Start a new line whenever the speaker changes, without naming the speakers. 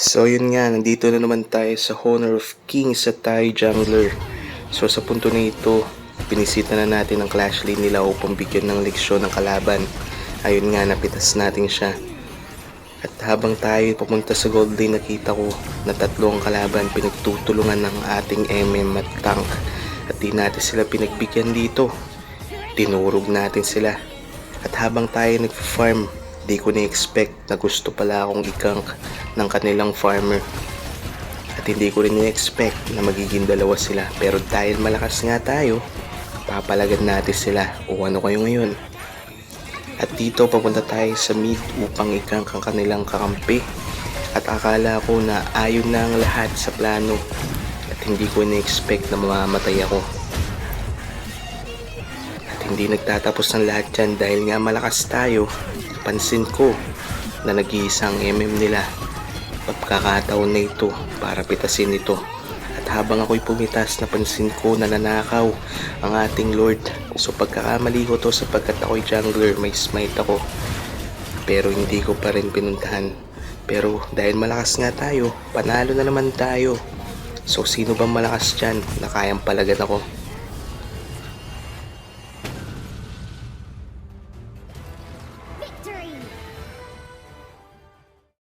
So yun nga, nandito na naman tayo sa Honor of Kings at tayo jungler. So sa punto na ito, binisita na natin ang clash lane nila upang bigyan ng leksyon ng kalaban. Ayun nga, napitas natin siya. At habang tayo papunta sa gold lane, nakita ko na tatlo ang kalaban, pinagtutulungan ng ating MM at tank. At di natin sila pinagbigyan dito. Tinurog natin sila. At habang tayo nag-farm, di ko na-expect na gusto pala akong ikank ng kanilang farmer. At hindi ko rin na-expect na magiging dalawa sila. Pero dahil malakas nga tayo, papalagad natin sila. O ano kayo ngayon? At dito papunta tayo sa mid upang ikank ang kanilang kakampi. At akala ko na ayon na ang lahat sa plano. At hindi ko na-expect na mamamatay ako. Hindi nagtatapos ng lahat dyan dahil nga malakas tayo. Pansin ko na nag-iisang MM nila. Pagkakataon na ito para pitasin ito. At habang ako'y pumitas, napansin ko na nanakaw ang ating Lord. So pagkakamali ko to sapagkat ako'y jungler, may smite ako. Pero hindi ko pa rin pinuntahan. Pero dahil malakas nga tayo, panalo na naman tayo. So sino bang malakas dyan na kayang palagan ako?